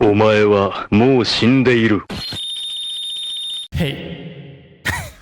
お前はもう死んでいる。 Hey.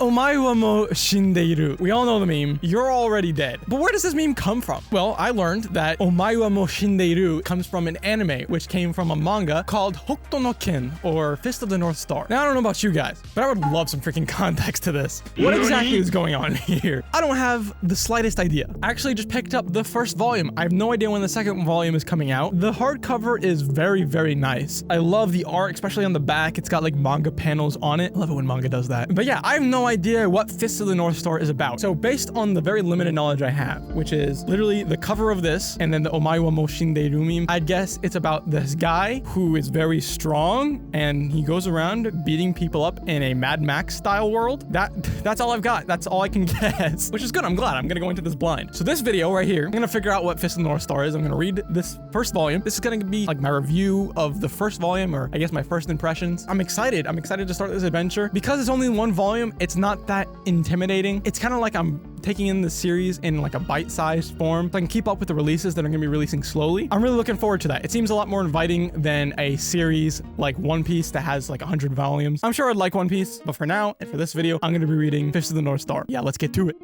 Omae wa mo shindeiru. We all know the meme. You're already dead. But where does this meme come from? Well, I learned that Omae wa mo shindeiru comes from an anime which came from a manga called Hokuto no Ken, or Fist of the North Star. Now, I don't know about you guys, but I would love some freaking context to this. What exactly is going on here? I don't have the slightest idea. I actually just picked up the first volume. I have no idea when the second volume is coming out. The hardcover is very, very nice. I love the art, especially on the back. It's got like manga panels on it. I love it when manga does that. But yeah, I have no idea what Fist of the North Star is about. So based on the very limited knowledge I have, which is literally the cover of this and then the Omae wa mo shindeiru meme, I'd guess it's about this guy who is very strong and he goes around beating people up in a Mad Max style world. That's all I've got. That's all I can guess, which is good. I'm glad. I'm gonna go into this blind. So this video right here, I'm gonna figure out what Fist of the North Star is. I'm gonna read this first volume. This is gonna be like my review of the first volume, or I guess my first impressions. I'm excited. I'm excited to start this adventure. Because it's only one volume, it's not that intimidating. It's kind of like I'm taking in the series in like a bite-sized form, so I can keep up with the releases that are going to be releasing slowly. I'm really looking forward to that. It seems a lot more inviting than a series like One Piece that has like 100 volumes. I'm sure I'd like One Piece, but for now and for this video, I'm going to be reading Fist of the North Star. Yeah, let's get to it.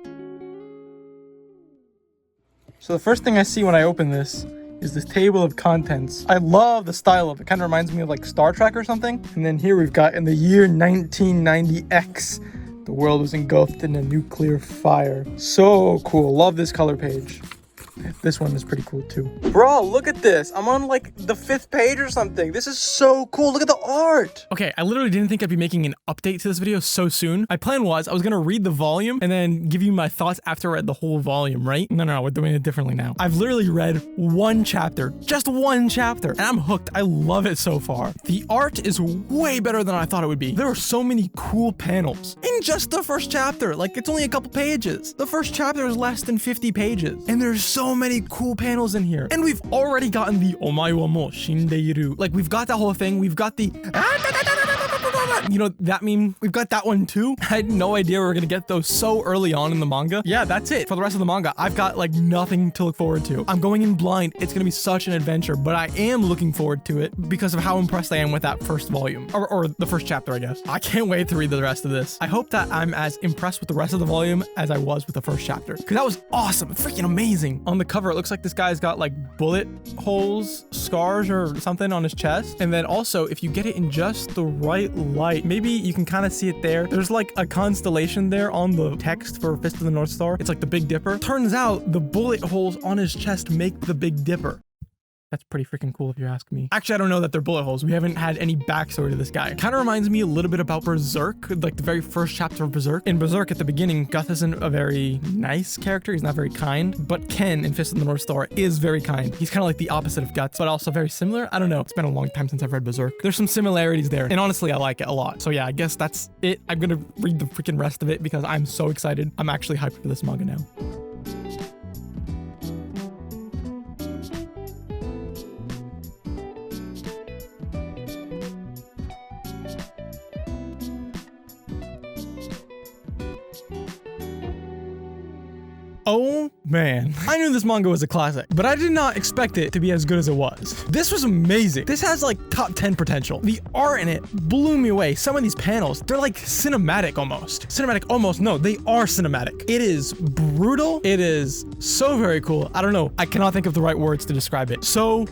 So the first thing I see when I open this is this table of contents. I love the style of it. Kind of reminds me of like Star Trek or something. And then here we've got, in the year 1990X, the world was engulfed in a nuclear fire. So cool. Love this color page. This one is pretty cool too. Bro, look at this. I'm on like the 5th page or something. This is so cool. Look at the art. Okay, I literally didn't think I'd be making an update to this video so soon. My plan was I was gonna read the volume and then give you my thoughts after I read the whole volume, right? No, we're doing it differently now. I've literally read one chapter, just one chapter, and I'm hooked. I love it so far. The art is way better than I thought it would be. There are so many cool panels in just the first chapter. Like, it's only a couple pages. The first chapter is less than 50 pages, and there's so many cool panels in here. And we've already gotten the Omae wa mo shindeiru. Like, we've got that whole thing. We've got the you know, that meme. We've got that one too. I had no idea we were gonna get those so early on in the manga. Yeah, that's it. For the rest of the manga, I've got like nothing to look forward to. I'm going in blind. It's gonna be such an adventure, but I am looking forward to it because of how impressed I am with that first volume. Or the first chapter, I guess. I can't wait to read the rest of this. I hope that I'm as impressed with the rest of the volume as I was with the first chapter, because that was awesome. Freaking amazing. On the cover, it looks like this guy's got like bullet holes, scars or something on his chest. And then also, if you get it in just the right light, maybe you can kind of see it there. There's like a constellation there on the text for Fist of the North Star. It's like the Big Dipper. Turns out the bullet holes on his chest make the Big Dipper. That's pretty freaking cool if you ask me. Actually, I don't know that they're bullet holes. We haven't had any backstory to this guy. Kind of reminds me a little bit about Berserk, like the very first chapter of Berserk. In Berserk, at the beginning, Guth isn't a very nice character. He's not very kind, but Ken in Fist of the North Star is very kind. He's kind of like the opposite of Guts, but also very similar. I don't know. It's been a long time since I've read Berserk. There's some similarities there, and honestly, I like it a lot. So yeah, I guess that's it. I'm gonna read the freaking rest of it because I'm so excited. I'm actually hyped for this manga now. Oh man, I knew this manga was a classic, but I did not expect it to be as good as it was. This was amazing. This has like top 10 potential. The art in it blew me away. Some of these panels, they're like cinematic almost. Cinematic almost, no, they are cinematic. It is brutal. It is so very cool. I don't know. I cannot think of the right words to describe it. So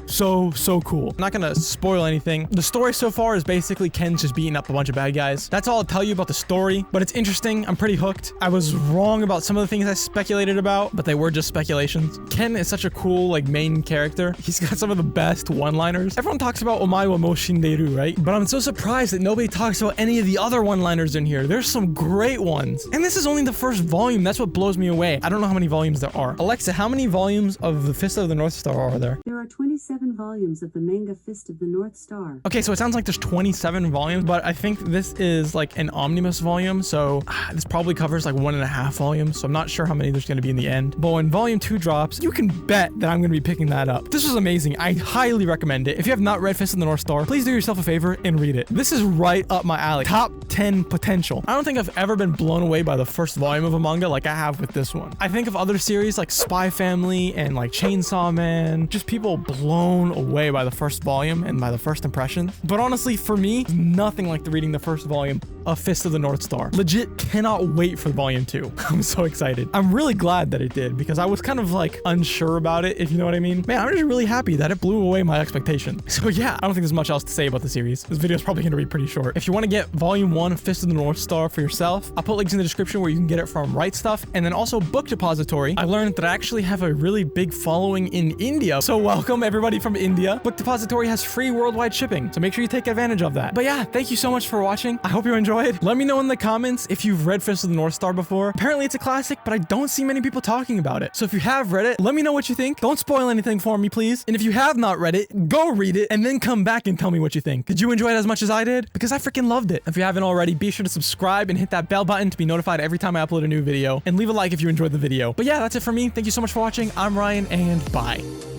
cool. I'm not gonna spoil anything. The story so far is basically Ken's just beating up a bunch of bad guys. That's all I'll tell you about the story, but it's interesting. I'm pretty hooked. I was wrong about some of the things I speculated about, but they were just speculations. Ken is such a cool like main character. He's got some of the best one-liners. Everyone talks about Omae wa mo shindeiru, right? But I'm so surprised that nobody talks about any of the other one-liners in here. There's some great ones. And this is only the first volume. That's what blows me away. I don't know how many volumes there are. Alexa, how many volumes of the Fist of the North Star are there? There are 27 volumes of the manga Fist of the North Star. Okay, so it sounds like there's 27 volumes, but I think this is like an omnibus volume, so this probably covers like 1.5 volumes, so I'm not sure how many there's going to be in the end. But when volume 2 drops, you can bet that I'm going to be picking that up. This was amazing. I highly recommend it. If you have not read Fist of the North Star, please do yourself a favor and read it. This is right up my alley. Top 10 potential. I don't think I've ever been blown away by the first volume of a manga like I have with this one. I think of other series like Spy Family and like Chainsaw Man, just people blown away by the first volume and by the first impression. But honestly, for me, nothing like reading the first volume of Fist of the North Star. Legit cannot wait for volume 2. I'm so excited. I'm really glad that it did because I was kind of like unsure about it, if you know what I mean. Man, I'm just really happy that it blew away my expectation. So yeah, I don't think there's much else to say about the series. This video is probably going to be pretty short. If you want to get volume 1 of Fist of the North Star for yourself, I'll put links in the description where you can get it from Right Stuff. And then also Book Depository. I learned that I actually have a really big following in India. So welcome everybody from India. Book Depository has free worldwide shipping. So make sure you take advantage of that. But yeah, thank you so much for watching. I hope you enjoyed. Let me know in the comments if you've read Fist of the North Star before. Apparently it's a classic, but I don't see many people talking about it. So if you have read it, let me know what you think. Don't spoil anything for me, please. And if you have not read it, go read it and then come back and tell me what you think. Did you enjoy it as much as I did? Because I freaking loved it. If you haven't already, be sure to subscribe and hit that bell button to be notified every time I upload a new video, and leave a like if you enjoyed the video. But yeah, that's it for me. Thank you so much for watching. I'm Ryan, and bye.